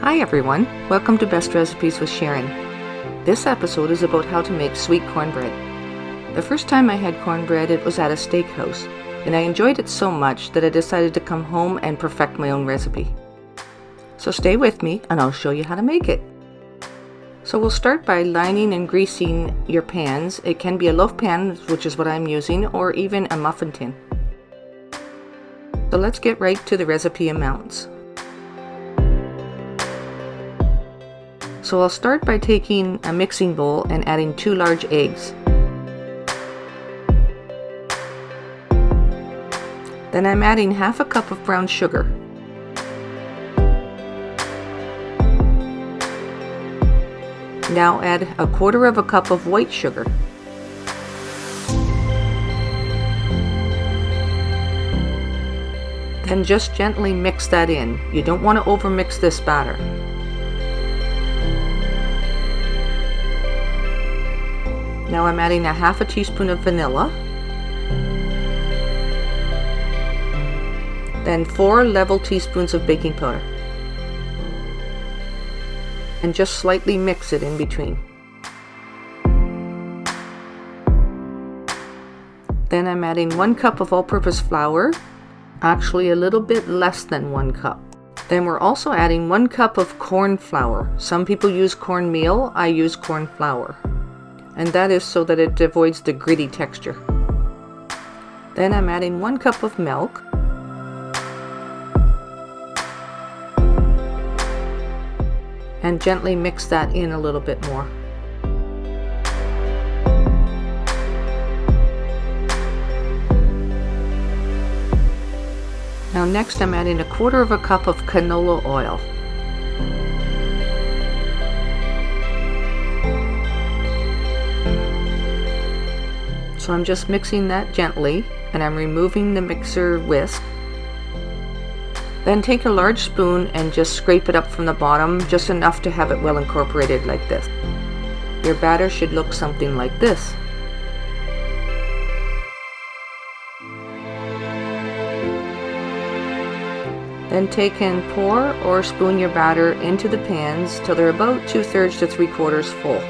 Hi everyone, welcome to Best Recipes with Sharon. This episode is about how to make sweet cornbread. The first time I had cornbread, it was at a steakhouse, and I enjoyed it so much that I decided to come home and perfect my own recipe. So stay with me and I'll show you how to make it. So we'll start by lining and greasing your pans. It can be a loaf pan, which is what I'm using, or even a muffin tin. So let's get right to the recipe amounts. So I'll start by taking a mixing bowl and adding 2 large eggs. Then I'm adding half a cup of brown sugar. Now add 1/4 cup of white sugar. Then just gently mix that in. You don't want to overmix this batter. Now I'm adding 1/2 teaspoon of vanilla, then 4 level teaspoons of baking powder, and just slightly mix it in between. Then I'm adding 1 cup of all-purpose flour, actually a little bit less than 1 cup. Then we're also adding 1 cup of corn flour. Some people use cornmeal, I use corn flour. And that is so that it avoids the gritty texture. Then I'm adding 1 cup of milk, and gently mix that in a little bit more. Now next I'm adding 1/4 cup of canola oil. So I'm just mixing that gently, and I'm removing the mixer whisk. Then take a large spoon and just scrape it up from the bottom, just enough to have it well incorporated like this. Your batter should look something like this. Then take and pour or spoon your batter into the pans till they're about 2/3 to 3/4 full.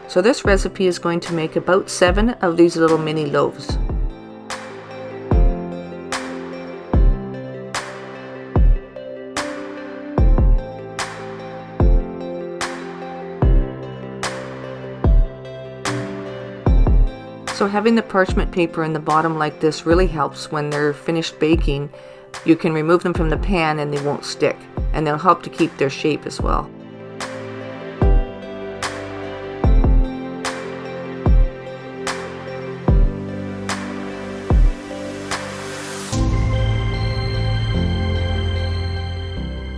So this recipe is going to make about 7 of these little mini loaves. So having the parchment paper in the bottom like this really helps when they're finished baking. You can remove them from the pan and they won't stick, and they'll help to keep their shape as well.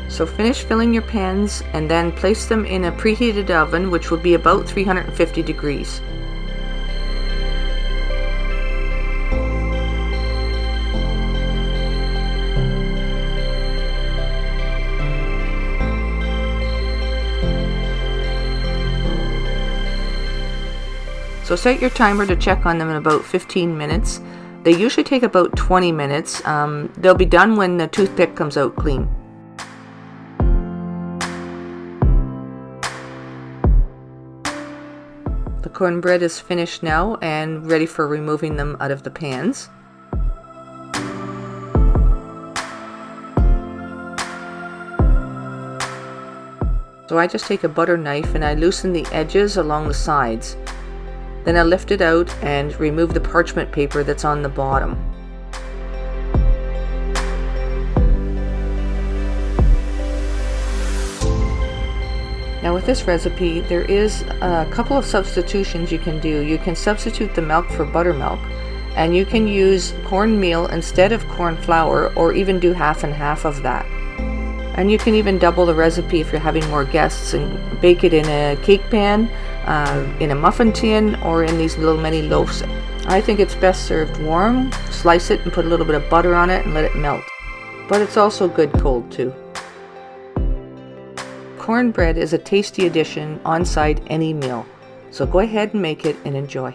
So finish filling your pans and then place them in a preheated oven, which will be about 350 degrees. So set your timer to check on them in about 15 minutes. They usually take about 20 minutes. They'll be done when the toothpick comes out clean. The cornbread is finished now and ready for removing them out of the pans. So I just take a butter knife and I loosen the edges along the sides. Then I lift it out and remove the parchment paper that's on the bottom. Now with this recipe, there is a couple of substitutions you can do. You can substitute the milk for buttermilk, and you can use cornmeal instead of corn flour, or even do half and half of that. And you can even double the recipe if you're having more guests and bake it in a cake pan, in a muffin tin, or in these little mini loaves. I think it's best served warm. Slice it and put a little bit of butter on it and let it melt. But it's also good cold too. Cornbread is a tasty addition on-side any meal, so go ahead and make it and enjoy.